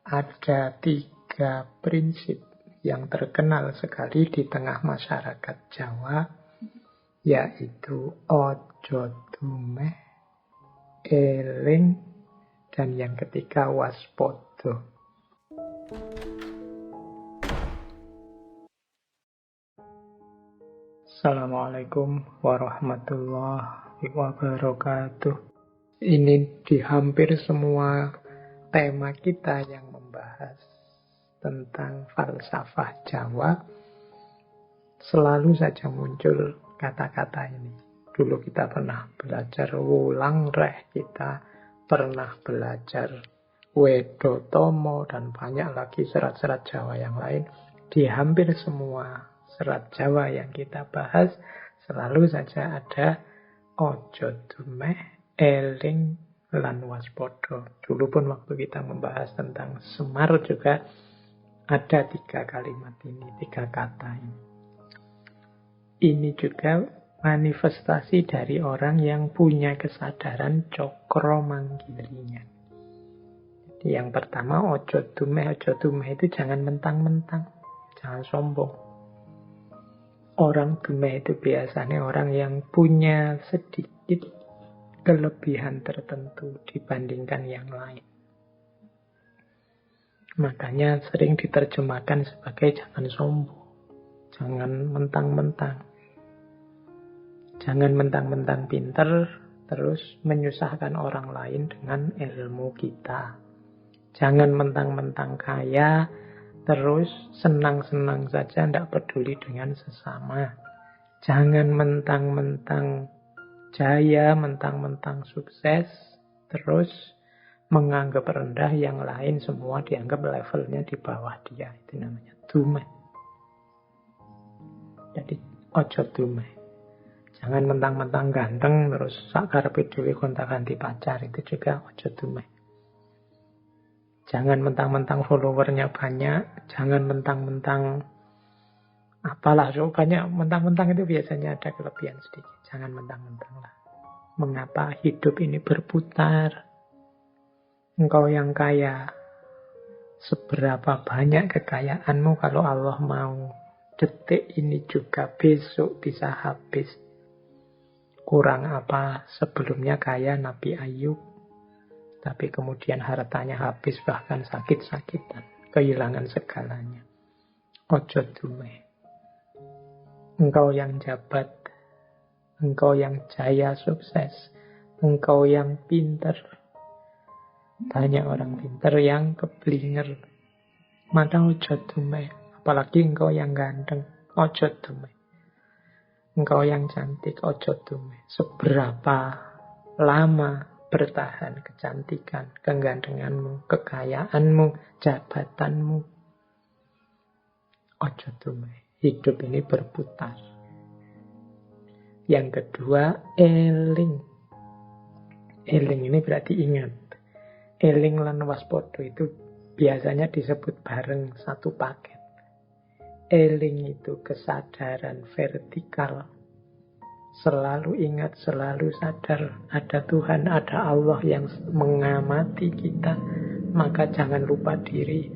ada 3 prinsip yang terkenal sekali di tengah masyarakat Jawa, yaitu ojo dumeh, eling, dan yang ketiga waspodo. Assalamualaikum warahmatullahi wabarakatuh. Ini di hampir semua tema kita yang membahas tentang falsafah Jawa, selalu saja muncul kata-kata ini. Dulu kita pernah belajar wulang reh, kita pernah belajar Wedotomo, dan banyak lagi serat-serat Jawa yang lain. Di hampir semua serat Jawa yang kita bahas, selalu saja ada ojo dumeh, eling, lan waspodo. Dulu pun waktu kita membahas tentang Semar juga ada 3 kalimat ini, 3 kata ini. Ini juga manifestasi dari orang yang punya kesadaran cokro manggilinya. Jadi yang pertama ojo dumeh itu jangan mentang-mentang, jangan sombong. Orang dumeh itu biasanya orang yang punya sedikit kelebihan tertentu dibandingkan yang lain. Makanya sering diterjemahkan sebagai jangan sombong, jangan mentang-mentang. Jangan mentang-mentang pinter, terus menyusahkan orang lain dengan ilmu kita. Jangan mentang-mentang kaya, terus senang-senang saja, tidak peduli dengan sesama. Jangan mentang-mentang jaya, mentang-mentang sukses, terus menganggap rendah yang lain, semua dianggap levelnya di bawah dia. Itu namanya dumeh. Jadi ojo dumeh. Jangan mentang-mentang ganteng, terus sakarepe dhewe gonta-ganti pacar, itu juga ojo dumeh. Jangan mentang-mentang followernya banyak, jangan mentang-mentang apalah, banyak mentang-mentang itu biasanya ada kelebihan sedikit. Jangan mentang-mentang lah. Mengapa hidup ini berputar? Engkau yang kaya, seberapa banyak kekayaanmu kalau Allah mau, detik ini juga besok bisa habis. Kurang apa sebelumnya kaya Nabi Ayub, tapi kemudian hartanya habis, bahkan sakit-sakitan, kehilangan segalanya. Ojo dumeh. Engkau yang jabat, engkau yang jaya sukses, engkau yang pinter. Banyak orang pinter yang keblinger. Maka ojo dumeh. Apalagi engkau yang ganteng, ojo dumeh. Engkau yang cantik, ojo dumeh. Seberapa lama bertahan kecantikan, kegantenganmu, kekayaanmu, jabatanmu, ojo dumeh. Hidup ini berputar. Yang kedua, eling. Eling ini berarti ingat. Eling lan waspodo itu biasanya disebut bareng satu paket. Eling itu kesadaran vertikal. Selalu ingat, selalu sadar ada Tuhan, ada Allah yang mengamati kita. Maka jangan lupa diri.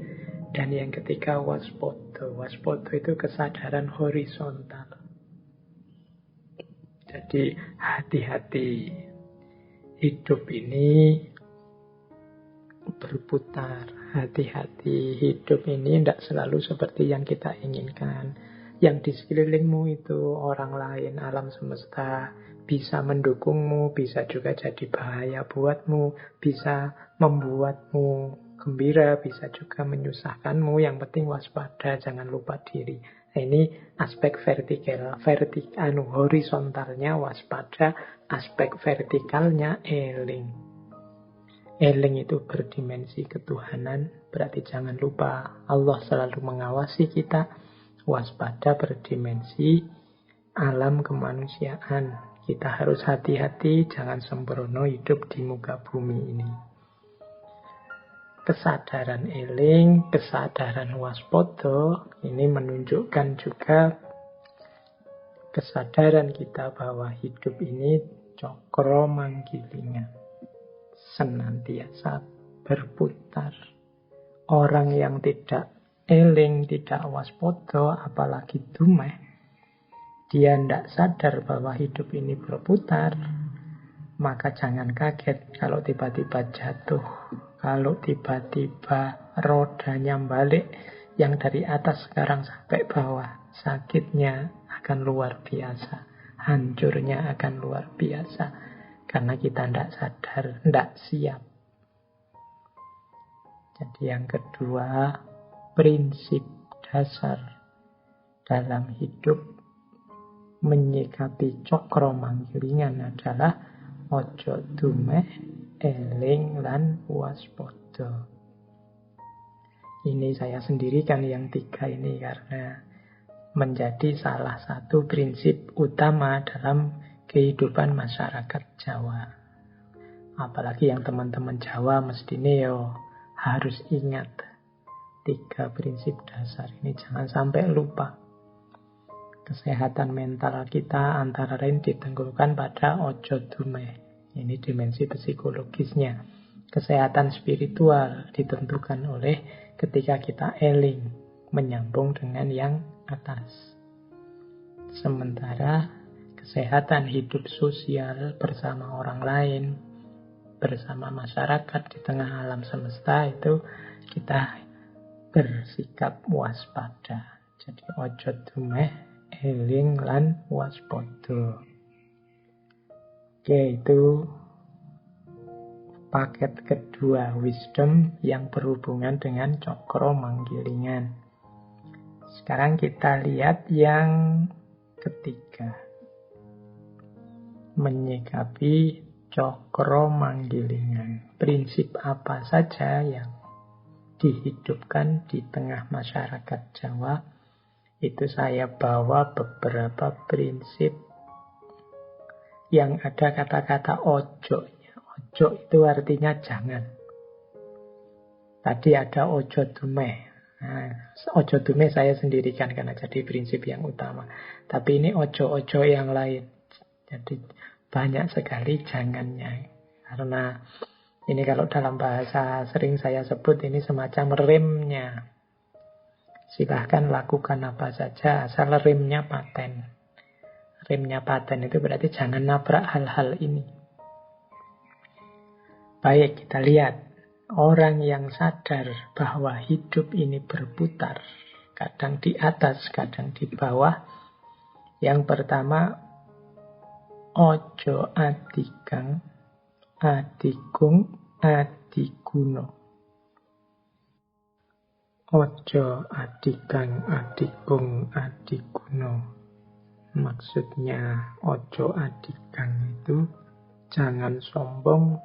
Dan yang ketiga waspodo. Waspodo itu kesadaran horizontal. Jadi hati-hati. Hidup ini berputar. Hati-hati, hidup ini tidak selalu seperti yang kita inginkan. Yang di sekelilingmu itu orang lain, alam semesta, bisa mendukungmu, bisa juga jadi bahaya buatmu, bisa membuatmu gembira, bisa juga menyusahkanmu. Yang penting waspada, jangan lupa diri. Nah, ini aspek horizontalnya waspada, aspek vertikalnya eling. Eling itu berdimensi ketuhanan, berarti jangan lupa Allah selalu mengawasi kita. Waspada berdimensi alam kemanusiaan. Kita harus hati-hati, jangan sembrono hidup di muka bumi ini. Kesadaran eling, kesadaran waspodo, ini menunjukkan juga kesadaran kita bahwa hidup ini cokro manggilingan. Senantiasa berputar. Orang yang tidak eling, tidak waspada, apalagi dumeh, dia tidak sadar bahwa hidup ini berputar, maka jangan kaget kalau tiba-tiba jatuh, kalau tiba-tiba rodanya balik, yang dari atas sekarang sampai bawah, sakitnya akan luar biasa, hancurnya akan luar biasa, karena kita tidak sadar, tidak siap. Jadi yang kedua, prinsip dasar dalam hidup menyikapi cokro manggilingan adalah ojo dumeh, eling lan waspada. Ini saya sendirikan yang 3 ini karena menjadi salah satu prinsip utama dalam kehidupan masyarakat Jawa. Apalagi yang teman-teman Jawa mestinya harus ingat 3 prinsip dasar ini, jangan sampai lupa. Kesehatan mental kita antara lain ditentukan pada ojo dumeh. Ini dimensi psikologisnya. Kesehatan spiritual ditentukan oleh ketika kita eling, menyambung dengan yang atas. Sementara kesehatan hidup sosial bersama orang lain, bersama masyarakat di tengah alam semesta itu kita bersikap waspada. Jadi ojo dumeh, eling lan waspada. Oke, itu paket kedua wisdom yang berhubungan dengan cokro manggilingan. Sekarang kita lihat yang ketiga. Menyikapi cokro manggilingan. Prinsip apa saja yang dihidupkan di tengah masyarakat Jawa, itu saya bawa beberapa prinsip yang ada kata-kata ojo. Ojo itu artinya jangan. Tadi ada ojo dumeh. Nah, ojo dumeh saya sendirikan karena jadi prinsip yang utama. Tapi ini ojo-ojo yang lain. Jadi banyak sekali jangannya. Karena ini kalau dalam bahasa sering saya sebut ini semacam remnya. Silahkan lakukan apa saja asal remnya paten. Remnya paten itu berarti jangan nabrak hal-hal ini. Baik, kita lihat. Orang yang sadar bahwa hidup ini berputar, kadang di atas, kadang di bawah. Yang pertama, ojo adikang, adikung, adiguno. Ojo adikang, adikung, adiguno. Maksudnya ojo adikang itu jangan sombong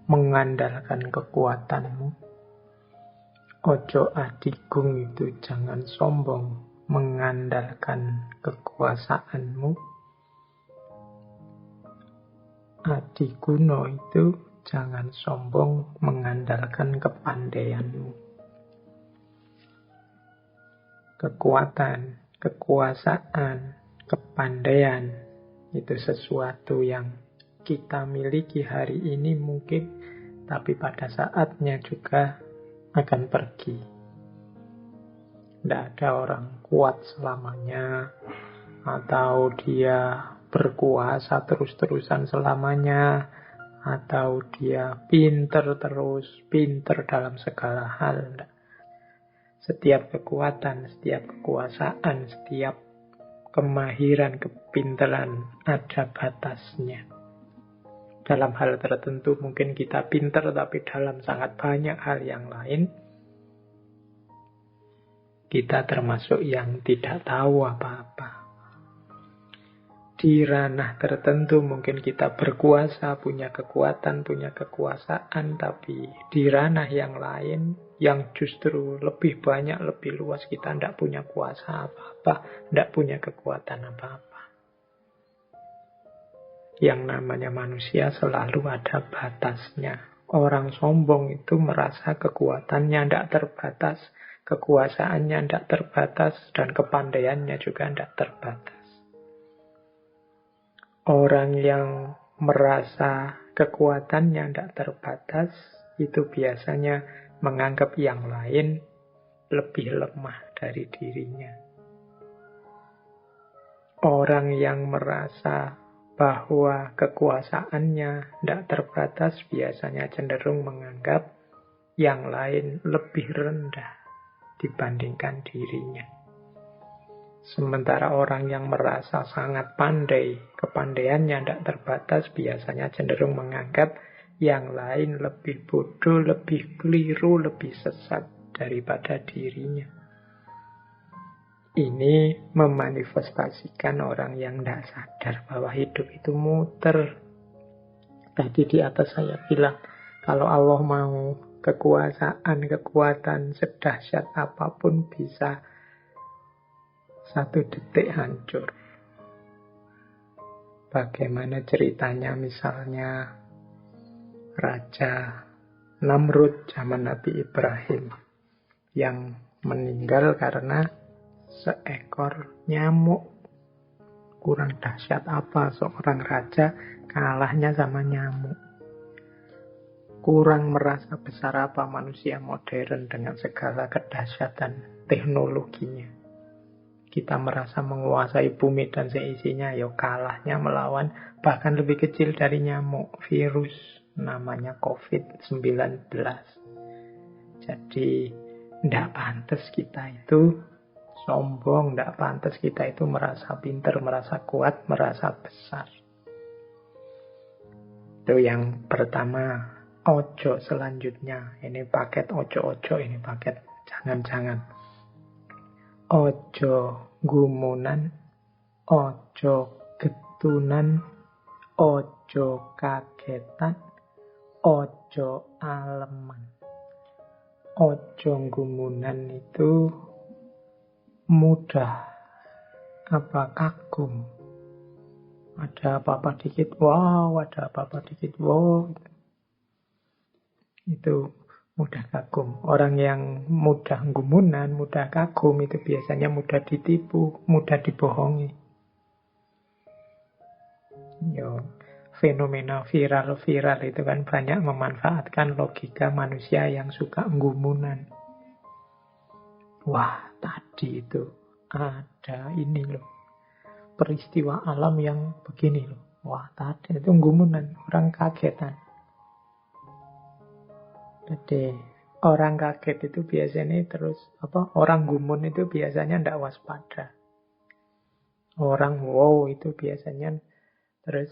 mengandalkan kekuatanmu. Ojo adigung itu jangan sombong mengandalkan kekuasaanmu. Adiguno itu jangan sombong mengandalkan kepandaianmu. Kekuatan, kekuasaan, kepandaian itu sesuatu yang kita miliki hari ini mungkin, tapi pada saatnya juga akan pergi. Tidak ada orang kuat selamanya, atau dia berkuasa terus-terusan selamanya, atau dia pinter terus, pinter dalam segala hal. Setiap kekuatan, setiap kekuasaan, setiap kemahiran, kepinteran ada batasnya. Dalam hal tertentu mungkin kita pinter, tapi dalam sangat banyak hal yang lain kita termasuk yang tidak tahu apa-apa. Di ranah tertentu mungkin kita berkuasa, punya kekuatan, punya kekuasaan, tapi di ranah yang lain yang justru lebih banyak, lebih luas, kita tidak punya kuasa apa-apa, tidak punya kekuatan apa-apa. Yang namanya manusia selalu ada batasnya. Orang sombong itu merasa kekuatannya tidak terbatas, kekuasaannya tidak terbatas, dan kepandaiannya juga tidak terbatas. Orang yang merasa kekuatannya tidak terbatas, itu biasanya menganggap yang lain lebih lemah dari dirinya. Orang yang merasa bahwa kekuasaannya tidak terbatas biasanya cenderung menganggap yang lain lebih rendah dibandingkan dirinya. Sementara orang yang merasa sangat pandai, kepandaiannya tidak terbatas biasanya cenderung menganggap yang lain lebih bodoh, lebih keliru, lebih sesat daripada dirinya. Ini memanifestasikan orang yang tidak sadar bahwa hidup itu muter. Tadi di atas saya bilang, kalau Allah mau kekuasaan, kekuatan sedahsyat apapun bisa satu detik hancur. Bagaimana ceritanya misalnya Raja Namrud zaman Nabi Ibrahim yang meninggal karena seekor nyamuk. Kurang dahsyat apa seorang raja kalahnya sama nyamuk. Kurang merasa besar apa manusia modern dengan segala kedahsyatan teknologinya. Kita merasa menguasai bumi dan seisinya, ya kalahnya melawan bahkan lebih kecil dari nyamuk, virus namanya COVID-19. Jadi tidak pantas kita itu sombong, tidak pantas kita itu merasa pintar, merasa kuat, merasa besar. Itu yang pertama. Ojo selanjutnya. Ini paket ojo-ojo, ini paket jangan-jangan. Ojo gumunan, ojo getunan, ojo kagetan, ojo aleman. Ojo gumunan itu mudah kagum. Ada apa-apa dikit, wow, ada apa-apa dikit, wow. Itu mudah kagum. Orang yang mudah gumunan, mudah kagum itu biasanya mudah ditipu, mudah dibohongi. Fenomena viral itu kan banyak memanfaatkan logika manusia yang suka gumunan. Wah, tadi itu ada ini loh, peristiwa alam yang begini loh. Wah, tadi itu gumunan, orang kagetan. Jadi orang kaget itu biasanya orang gumun itu biasanya tidak waspada. Orang wow itu biasanya terus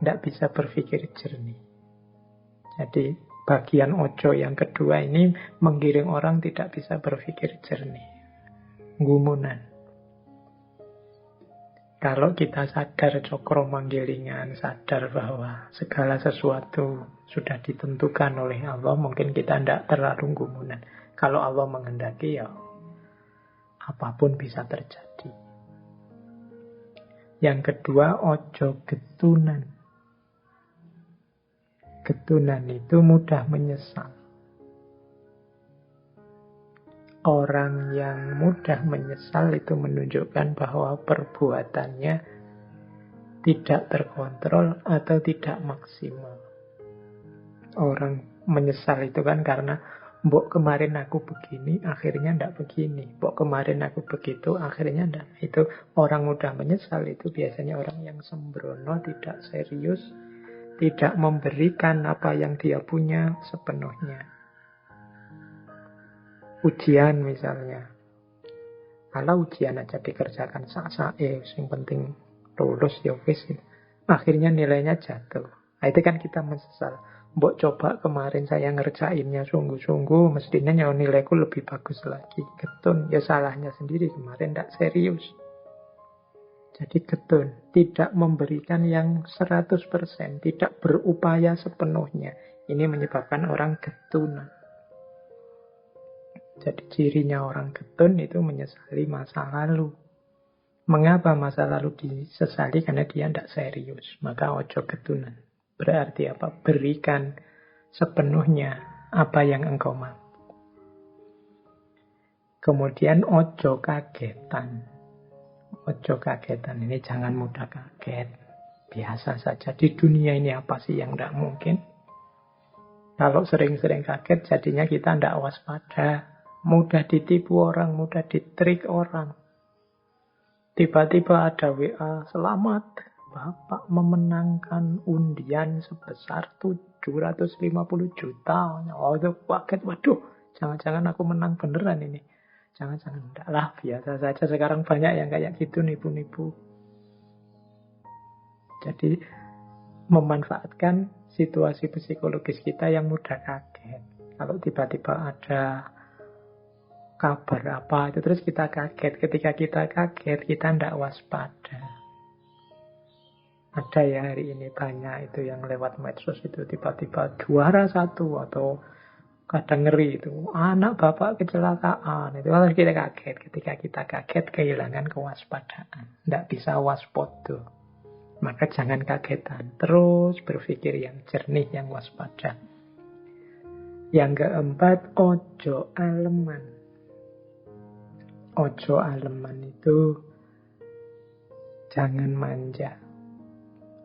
tidak bisa berpikir jernih. Jadi bagian ojo yang kedua ini menggiring orang tidak bisa berpikir jernih. Gumunan. Kalau kita sadar cokro manggilingan, sadar bahwa segala sesuatu sudah ditentukan oleh Allah, mungkin kita tidak terlalu gumunan. Kalau Allah menghendaki, ya apapun bisa terjadi. Yang kedua, ojo getunan. Getunan itu mudah menyesal. Orang yang mudah menyesal itu menunjukkan bahwa perbuatannya tidak terkontrol atau tidak maksimal. Orang menyesal itu kan karena mbok kemarin aku begini, akhirnya ndak begini. Mbok kemarin aku begitu, akhirnya ndak. Itu orang mudah menyesal itu biasanya orang yang sembrono, tidak serius, tidak memberikan apa yang dia punya sepenuhnya. Ujian misalnya. Kalau ujian aja dikerjakan sak-sae, yang penting lulus ya wis. Akhirnya nilainya jatuh. Nah, itu kan kita menyesal. Mbok coba kemarin saya ngerjainnya sungguh-sungguh, mestinya nilaiku lebih bagus lagi. Getun, ya salahnya sendiri kemarin tidak serius. Jadi getun, tidak memberikan yang 100%, tidak berupaya sepenuhnya. Ini menyebabkan orang getunan. Jadi cirinya orang getun itu menyesali masa lalu. Mengapa masa lalu disesali? Karena dia tidak serius. Maka ojo getunan. Berarti apa? Berikan sepenuhnya apa yang engkau mampu. Kemudian ojo kagetan. Ojo kagetan ini jangan mudah kaget. Biasa saja. Di dunia ini apa sih yang tidak mungkin? Kalau sering-sering kaget, jadinya kita tidak waspada. Mudah ditipu orang, mudah ditrik orang. Tiba-tiba ada WA, selamat, Bapak memenangkan undian sebesar 750 juta. Oh, itu kaget, waduh, jangan-jangan aku menang beneran ini. Jangan-jangan, enggak lah, biasa saja. Sekarang banyak yang kayak gitu, nipu-nipu. Jadi, memanfaatkan situasi psikologis kita yang mudah kaget. Kalau tiba-tiba ada kabar apa itu terus kita kaget. Ketika kita kaget, kita tidak waspada. Ada ya hari ini banyak itu yang lewat medsos itu tiba-tiba juara satu atau kadang ngeri itu anak bapak kecelakaan itu harus kita kaget. Ketika kita kaget kehilangan kewaspadaan, tidak bisa waspada. Maka jangan kagetan, terus berpikir yang jernih, yang waspada. Yang keempat, ojo aleman. Ojo aleman itu jangan manja.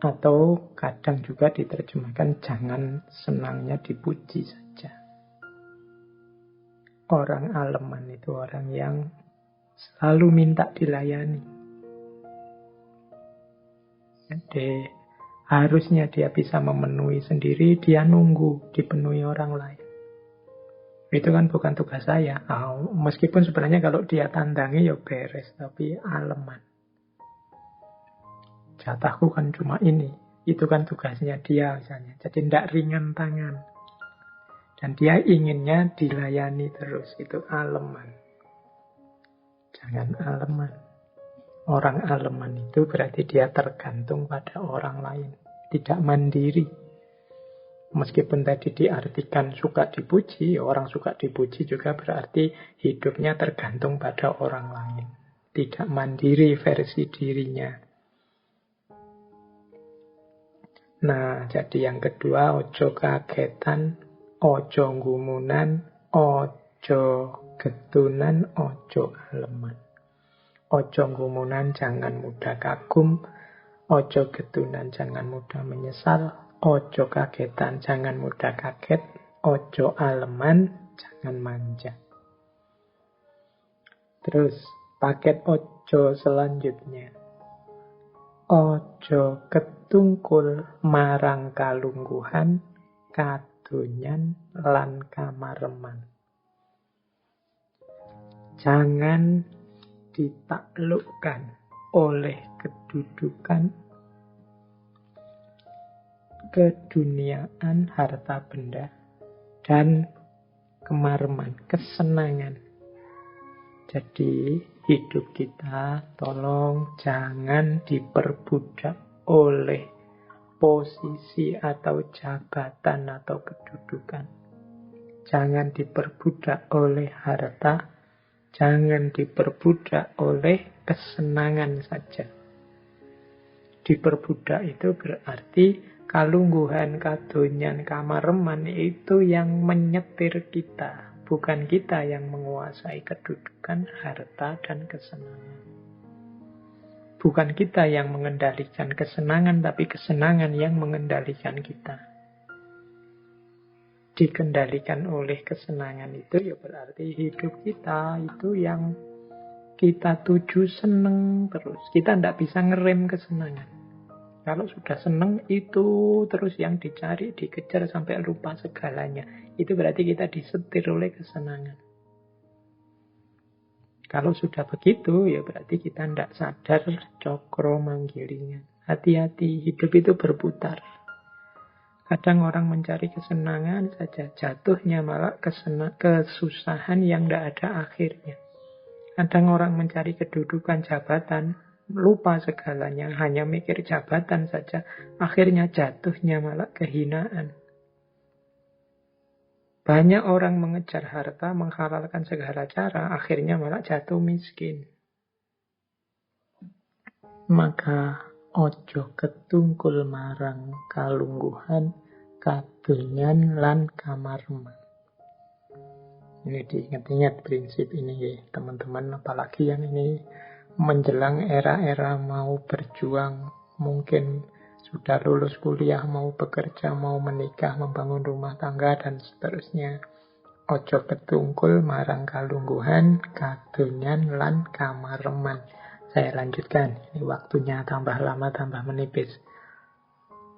Atau kadang juga diterjemahkan jangan senangnya dipuji saja. Orang aleman itu orang yang selalu minta dilayani. Jadi harusnya dia bisa memenuhi sendiri, dia nunggu dipenuhi orang lain. Itu kan bukan tugas saya. Meskipun sebenarnya kalau dia tandangi ya beres, tapi aleman. Jatahku kan cuma ini. Itu kan tugasnya dia misalnya. Jadi tidak ringan tangan. Dan dia inginnya dilayani terus. Itu aleman. Jangan aleman. Orang aleman itu berarti dia tergantung pada orang lain. Tidak mandiri. Meskipun tadi diartikan suka dipuji, orang suka dipuji juga berarti hidupnya tergantung pada orang lain. Tidak mandiri versi dirinya. Nah, jadi yang kedua, ojo kagetan, ojo gumunan, ojo getunan, ojo aleman. Ojo gumunan, jangan mudah kagum. Ojo getunan, jangan mudah menyesal. Ojo kagetan, jangan mudah kaget. Ojo aleman, jangan manja. Terus, paket ojo selanjutnya. Ojo ketungkul marang kalungguhan, kadonyan lan kamareman. Jangan ditaklukkan oleh kedudukan, keduniaan, harta benda, dan kemareman, kesenangan. Jadi hidup kita tolong jangan diperbudak oleh posisi atau jabatan atau kedudukan. Jangan diperbudak oleh harta. Jangan diperbudak oleh kesenangan saja. Diperbudak itu berarti kalungguhan, kadonyan, kamareman itu yang menyetir kita. Bukan kita yang menguasai kedudukan, harta, dan kesenangan. Bukan kita yang mengendalikan kesenangan, tapi kesenangan yang mengendalikan kita. Dikendalikan oleh kesenangan itu ya berarti hidup kita itu yang kita tuju seneng terus. Kita tidak bisa ngerem kesenangan. Kalau sudah seneng itu terus yang dicari, dikejar sampai lupa segalanya. Itu berarti kita disetir oleh kesenangan. Kalau sudah begitu ya berarti kita tidak sadar cokro manggilingan. Hati-hati, hidup itu berputar. Kadang orang mencari kesenangan saja, jatuhnya malah kesusahan yang tidak ada akhirnya. Kadang orang mencari kedudukan, jabatan, lupa segalanya, hanya mikir jabatan saja, akhirnya jatuhnya malah kehinaan. Banyak orang mengejar harta, menghalalkan segala cara, akhirnya malah jatuh miskin. Maka ojo ketungkul marang kalungguhan, kadonyan lan kamareman. Ini diingat-ingat prinsip ini ya teman-teman, apalagi yang ini menjelang era-era mau berjuang, mungkin Sudah lulus kuliah, mau bekerja, mau menikah, membangun rumah tangga, dan seterusnya. Ojo ketungkul marang kalungguhan, kadonyan lan kamareman. Saya lanjutkan, ini waktunya tambah lama, tambah menipis.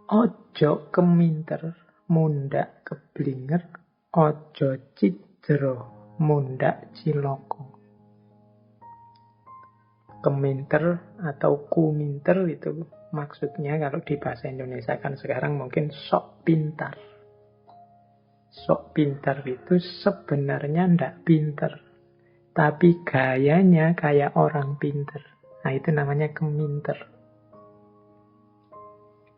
Ojo keminter, mundak keblinger, ojo cidro, mundak ciloko. Keminter atau kuminter itu maksudnya kalau di bahasa Indonesia kan sekarang mungkin sok pintar. Sok pintar itu sebenarnya ndak pintar, tapi gayanya kayak orang pintar. Nah itu namanya keminter.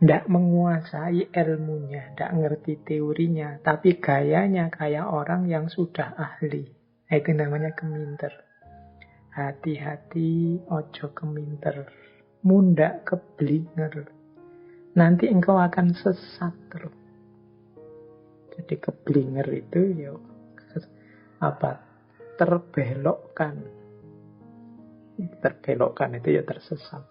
Ndak menguasai ilmunya, ndak ngerti teorinya, tapi gayanya kayak orang yang sudah ahli. Nah itu namanya keminter. Hati-hati, ojo keminter. Mundak keblinger. Nanti engkau akan sesat terus. Jadi keblinger itu ya terbelokkan. Terbelokkan itu ya tersesat.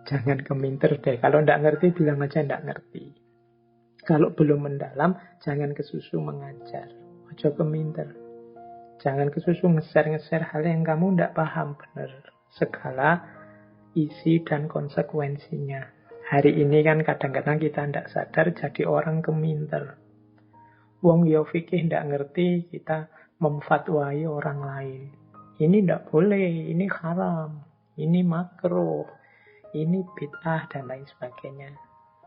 Jangan keminter deh. Kalau ndak ngerti bilang aja ndak ngerti. Kalau belum mendalam jangan kesusu mengajar. Ojo keminter. Jangan kesusu ngeser-ngeser hal yang kamu ndak paham benar. Segala isi dan konsekuensinya. Hari ini kan kadang-kadang kita ndak sadar jadi orang keminter. Wong yo fikih ndak ngerti, kita memfatwai orang lain. Ini ndak boleh, ini haram, ini makruh, ini bid'ah dan lain sebagainya.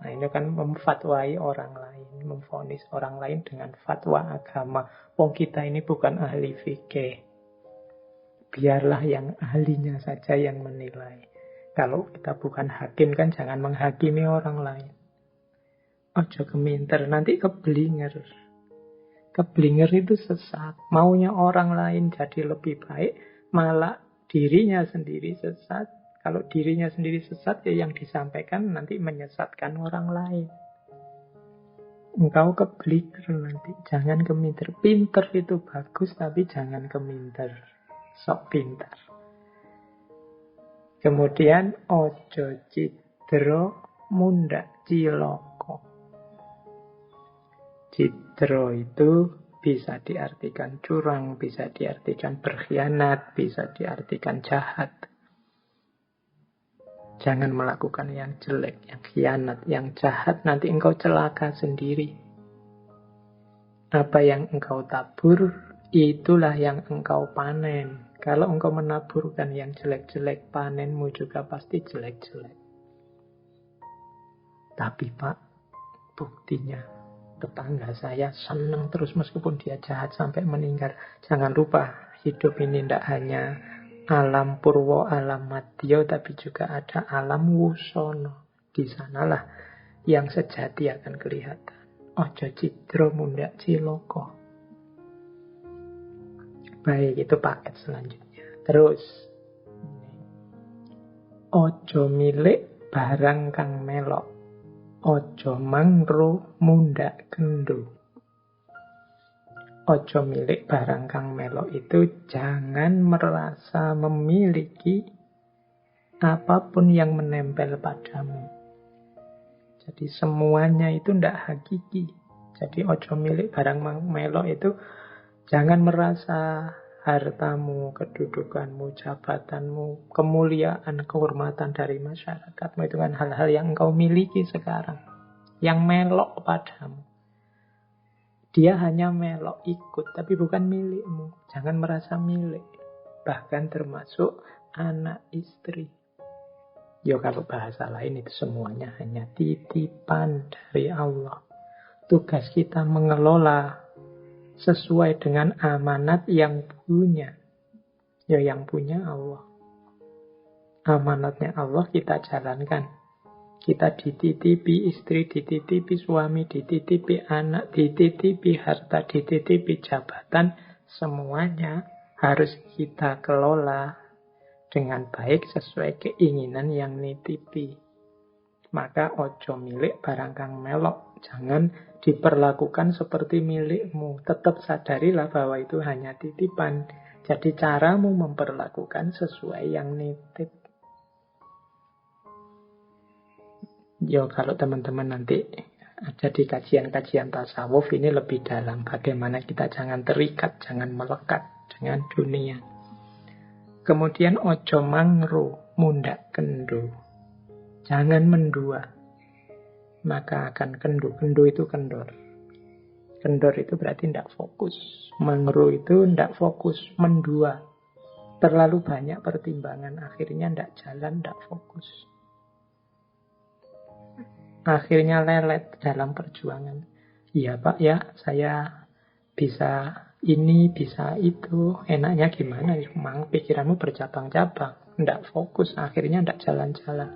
Nah ini kan memfatwai orang lain, memvonis orang lain dengan fatwa agama. Wong kita ini bukan ahli fikih. Biarlah yang ahlinya saja yang menilai. Kalau kita bukan hakim kan jangan menghakimi orang lain. Ojo keminter, nanti keblinger. Keblinger itu sesat. Maunya orang lain jadi lebih baik, malah dirinya sendiri sesat. Kalau dirinya sendiri sesat, ya yang disampaikan nanti menyesatkan orang lain. Engkau keblinger nanti. Jangan keminter. Pinter itu bagus, tapi jangan keminter. Sok pintar. Kemudian, ojo cidro, mundak ciloko. Cidro itu bisa diartikan curang, bisa diartikan berkhianat, bisa diartikan jahat. Jangan melakukan yang jelek, yang khianat, yang jahat. Nanti engkau celaka sendiri. Apa yang engkau tabur, itulah yang engkau panen. Kalau engkau menaburkan yang jelek-jelek, panenmu juga pasti jelek-jelek. Tapi Pak, buktinya tetangga saya senang terus meskipun dia jahat sampai meninggal. Jangan lupa, hidup ini tidak hanya alam purwo, alam madya, tapi juga ada alam wusono. Di sanalah yang sejati akan kelihatan. Ojo cidro mundak ciloko. Baik, itu paket selanjutnya. Terus, ojo milik barang kang melok. Ojo mangro mundak kendo. Ojo milik barang kang melok itu jangan merasa memiliki apapun yang menempel padamu. Jadi semuanya itu tidak hakiki. Jadi ojo milik barang melok itu jangan merasa hartamu, kedudukanmu, jabatanmu, kemuliaan, kehormatan dari masyarakatmu itu kan hal-hal yang engkau miliki sekarang. Yang melok padamu. Dia hanya melok ikut, tapi bukan milikmu. Jangan merasa milik. Bahkan termasuk anak istri. Ya kalau bahasa lain itu semuanya hanya titipan dari Allah. Tugas kita mengelola sesuai dengan amanat yang punya. Ya yang punya Allah. Amanatnya Allah kita jalankan. Kita dititipi istri, dititipi suami, dititipi anak, dititipi harta, dititipi jabatan. Semuanya harus kita kelola dengan baik sesuai keinginan yang nitipi. Maka ojo milik barang kang melok. Jangan diperlakukan seperti milikmu. Tetap sadarilah bahwa itu hanya titipan. Jadi caramu memperlakukan sesuai yang nitip. Yo, kalau teman-teman nanti ada di kajian-kajian tasawuf ini lebih dalam. Bagaimana kita jangan terikat, jangan melekat dengan dunia. Kemudian ojo mangru, mundak kendu. Jangan mendua, maka akan kendu. Kendu itu kendor. Kendor itu berarti tidak fokus. Mangru itu tidak fokus, mendua. Terlalu banyak pertimbangan, akhirnya tidak jalan, tidak fokus. Akhirnya lelet dalam perjuangan. Iya Pak ya, saya bisa ini, bisa itu. Enaknya gimana? Memang pikiranmu bercabang-cabang. Tidak fokus, akhirnya tidak jalan-jalan.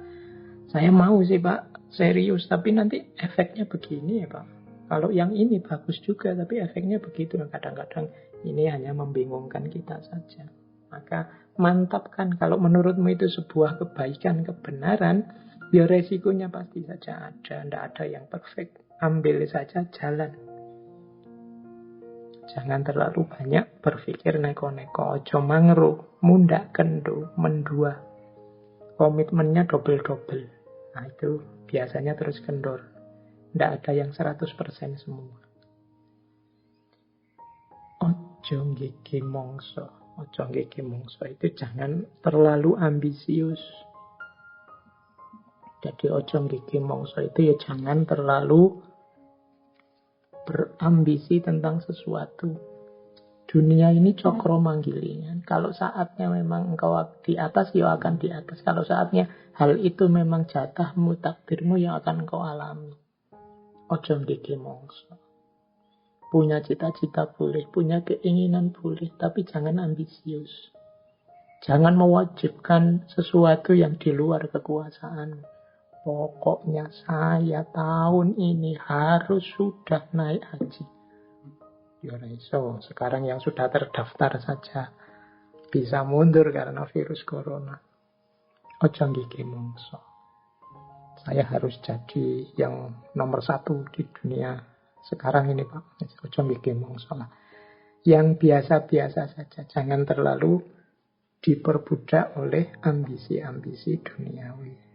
Saya mau sih Pak, serius. Tapi nanti efeknya begini ya Pak. Kalau yang ini bagus juga, tapi efeknya begitu. Kadang-kadang ini hanya membingungkan kita saja. Maka mantapkan. Kalau menurutmu itu sebuah kebaikan, kebenaran, ya resikonya pasti saja ada. Tidak ada yang perfect. Ambil saja, jalan. Jangan terlalu banyak berpikir neko-neko. Ojo mangru, mundak kendu, mendua. Komitmennya double-double. Nah itu biasanya terus kendor. Tidak ada yang 100% semua. Ojo nggege mongso. Ojo nggege mongso itu jangan terlalu ambisius. Jadi ojo nggege mongso itu ya jangan terlalu berambisi tentang sesuatu. Dunia ini cokro manggilingan. Kalau saatnya memang engkau di atas, ya akan di atas. Kalau saatnya hal itu memang jatahmu, takdirmu, yang akan engkau alami. Ojo nggege mongso. Punya cita-cita boleh, punya keinginan boleh, tapi jangan ambisius. Jangan mewajibkan sesuatu yang di luar kekuasaan. Pokoknya saya tahun ini harus sudah naik haji. Ya iso, sekarang yang sudah terdaftar saja bisa mundur karena virus corona. Ojo nggege mongso. Saya harus jadi yang nomor 1 di dunia sekarang ini Pak. Ojo nggege mongso lah. Yang biasa-biasa saja. Jangan terlalu diperbudak oleh ambisi-ambisi duniawi.